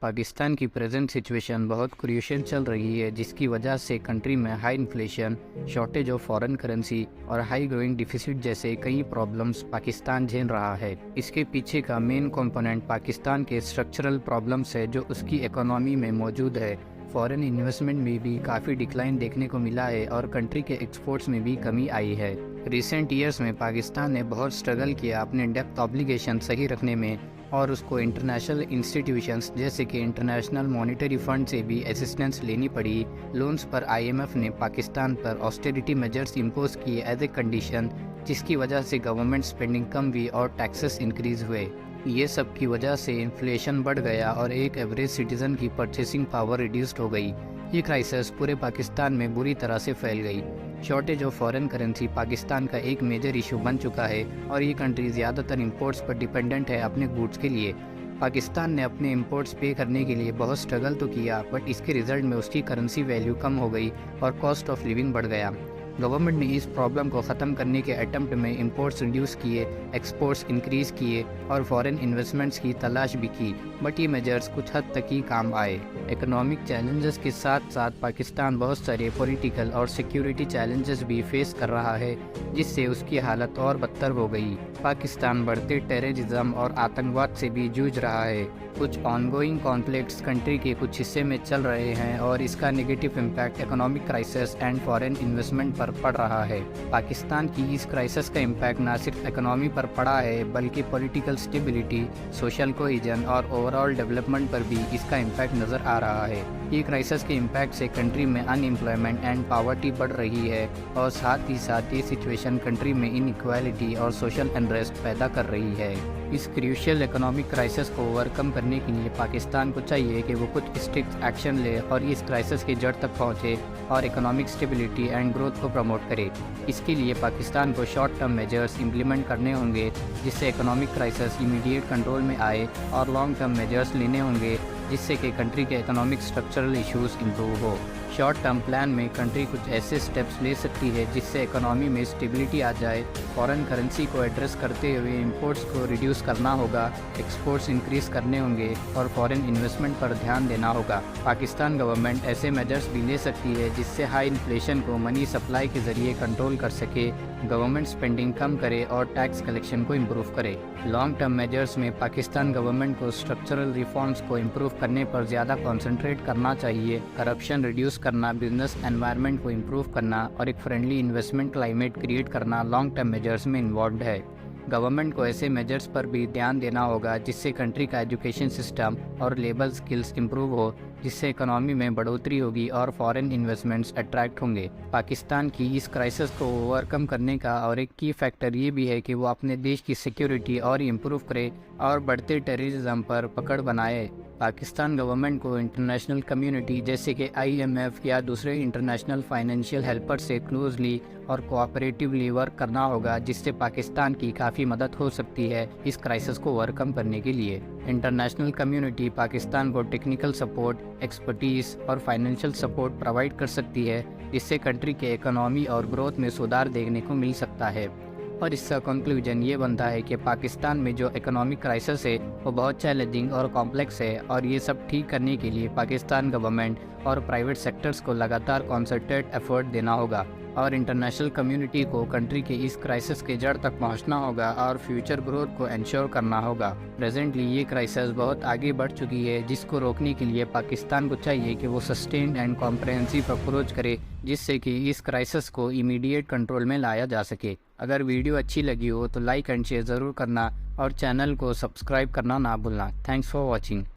पाकिस्तान की present situation बहुत crucial चल रही है, जिसकी वजह से कंट्री में high inflation, shortage of foreign currency और हाई ग्रोइंग डिफिसिट जैसे कई प्रॉब्लम्स पाकिस्तान झेल रहा है। इसके पीछे का मेन कंपोनेंट पाकिस्तान के स्ट्रक्चरल प्रॉब्लम्स है जो उसकी इकोनॉमी में मौजूद है। फॉरेन इन्वेस्टमेंट में भी काफ़ी डिक्लाइन देखने को मिला है और कंट्री के एक्सपोर्ट्स में भी कमी आई है। रिसेंट ईयर्स में पाकिस्तान ने बहुत स्ट्रगल किया अपने डेब्ट ऑब्लिगेशन सही रखने में और उसको इंटरनेशनल इंस्टीट्यूशंस जैसे कि इंटरनेशनल मॉनेटरी फंड से भी असिस्टेंस लेनी पड़ी। लोन्स पर आईएमएफ ने पाकिस्तान पर ऑस्टेरिटी मेजर्स इम्पोज किए एज ए कंडीशन, जिसकी वजह से गवर्नमेंट स्पेंडिंग कम हुई और टैक्सेस इंक्रीज हुए। ये सब की वजह से इन्फ्लेशन बढ़ गया और एक एवरेज सिटीज़न की परचेसिंग पावर रिड्यूस्ड हो गई। ये क्राइसिस पूरे पाकिस्तान में बुरी तरह से फैल गई। Shortage of foreign currency Pakistan का एक मेजर इशू बन चुका है और ये कंट्री ज़्यादातर इंपोर्ट्स पर डिपेंडेंट है अपने गुड्स के लिए। पाकिस्तान ने अपने इंपोर्ट्स पे करने के लिए बहुत स्ट्रगल तो किया, बट इसके रिजल्ट में उसकी करेंसी वैल्यू कम हो गई और कॉस्ट ऑफ लिविंग बढ़ गया। गवर्नमेंट ने इस प्रॉब्लम को ख़त्म करने के अटेम्प्ट में इंपोर्ट्स रिड्यूस किए, एक्सपोर्ट्स इंक्रीज़ किए और फॉरेन इन्वेस्टमेंट्स की तलाश भी की, बट ये मेजर्स कुछ हद तक ही काम आए। इकोनॉमिक चैलेंजेस के साथ साथ पाकिस्तान बहुत सारे पॉलिटिकल और सिक्योरिटी चैलेंजेस भी फेस कर रहा है, जिससे उसकी हालत और बदतर हो गई। पाकिस्तान बढ़ते टेररिज्म और आतंकवाद से भी जूझ रहा है। कुछ ऑनगोइंग कॉन्फ्लिक्ट्स कंट्री के कुछ हिस्से में चल रहे हैं और इसका negative impact economic crisis and foreign investment पर पड़ रहा है। पाकिस्तान की इस क्राइसिस का इम्पैक्ट न सिर्फ इकोनॉमी पर पड़ा है, बल्कि पॉलिटिकल स्टेबिलिटी, सोशल कोहेजन और ओवरऑल डेवलपमेंट पर भी इसका इम्पैक्ट नज़र आ रहा है। ये क्राइसिस के इम्पैक्ट से कंट्री में अनएम्प्लॉयमेंट एंड पॉवर्टी बढ़ रही है और साथ ही साथ ये सिचुएशन कंट्री में इनइक्वालिटी और सोशल अनरेस्ट पैदा कर रही है। इस क्रूशियल इकोनॉमिक क्राइसिस को ओवरकम करने के लिए पाकिस्तान को चाहिए कि वो कुछ स्ट्रिक्ट एक्शन ले और इस क्राइसिस की जड़ तक पहुँचे और इकोनॉमिक स्टेबिलिटी एंड ग्रोथ को प्रमोट करे। इसके लिए पाकिस्तान को शॉर्ट टर्म मेजर्स इम्प्लीमेंट करने होंगे जिससे इकोनॉमिक क्राइसिस इमीडिएट कंट्रोल में आए और लॉन्ग टर्म मेजर्स लेने होंगे जिससे कि कंट्री के इकोनॉमिक स्ट्रक्चरल इश्यूज इम्प्रूव हो। शॉर्ट टर्म प्लान में कंट्री कुछ ऐसे स्टेप्स ले सकती है जिससे इकोनॉमी में स्टेबिलिटी आ जाए। फॉरेन करेंसी को एड्रेस करते हुए इंपोर्ट्स को रिड्यूस करना होगा, एक्सपोर्ट्स इंक्रीज करने होंगे और फॉरेन इन्वेस्टमेंट पर ध्यान देना होगा। पाकिस्तान गवर्नमेंट ऐसे मेजर्स भी ले सकती है जिससे हाई इन्फ्लेशन को मनी सप्लाई के जरिए कंट्रोल कर सके, गवर्नमेंट स्पेंडिंग कम करे और टैक्स कलेक्शन को इम्प्रूव करे। लॉन्ग टर्म मेजर्स में पाकिस्तान गवर्नमेंट को स्ट्रक्चरल रिफॉर्म्स को इम्प्रूव करने पर ज़्यादा कॉन्सेंट्रेट करना चाहिए, करप्शन रिड्यूस करना, बिजनेस एनवायरनमेंट को इम्प्रूव करना और एक फ्रेंडली इन्वेस्टमेंट क्लाइमेट क्रिएट करना लॉन्ग टर्म मेजर्स में इन्वॉल्व है। गवर्नमेंट को ऐसे मेजर्स पर भी ध्यान देना होगा जिससे कंट्री का एजुकेशन सिस्टम और लेबर स्किल्स इंप्रूव हो, जिससे इकोनॉमी में बढ़ोतरी होगी और फॉरेन इन्वेस्टमेंट्स अट्रैक्ट होंगे। पाकिस्तान की इस क्राइसिस को ओवरकम करने का और एक की फैक्टर ये भी है कि वो अपने देश की सिक्योरिटी और इम्प्रूव करे और बढ़ते टेररिज्म पर पकड़ बनाए। पाकिस्तान गवर्नमेंट को इंटरनेशनल कम्युनिटी जैसे कि आईएमएफ या दूसरे इंटरनेशनल फाइनेंशियल हेल्पर से क्लोजली और कोऑपरेटिवली वर्क करना होगा, जिससे पाकिस्तान की काफ़ी मदद हो सकती है इस क्राइसिस को ओवरकम करने के लिए। इंटरनेशनल कम्युनिटी पाकिस्तान को टेक्निकल सपोर्ट, एक्सपर्टीज और फाइनेंशियल सपोर्ट प्रोवाइड कर सकती है, जिससे कंट्री के इकोनॉमी और ग्रोथ में सुधार देखने को मिल सकता है। और इसका कंक्लूजन ये बनता है कि पाकिस्तान में जो इकोनॉमिक क्राइसिस है वो बहुत चैलेंजिंग और कॉम्प्लेक्स है और ये सब ठीक करने के लिए पाकिस्तान गवर्नमेंट और प्राइवेट सेक्टर्स को लगातार कॉन्सर्टेड एफर्ट देना होगा और इंटरनेशनल कम्युनिटी को कंट्री के इस क्राइसिस के जड़ तक पहुंचना होगा और फ्यूचर ग्रोथ को इंश्योर करना होगा। प्रेजेंटली ये क्राइसिस बहुत आगे बढ़ चुकी है, जिसको रोकने के लिए पाकिस्तान को चाहिए कि वो सस्टेन्ड एंड कॉम्प्रहेंसिव अप्रोच करे, जिससे कि इस क्राइसिस को इमीडिएट कंट्रोल में लाया जा सके। अगर वीडियो अच्छी लगी हो तो लाइक एंड शेयर ज़रूर करना और चैनल को सब्सक्राइब करना ना भूलना। Thanks for watching.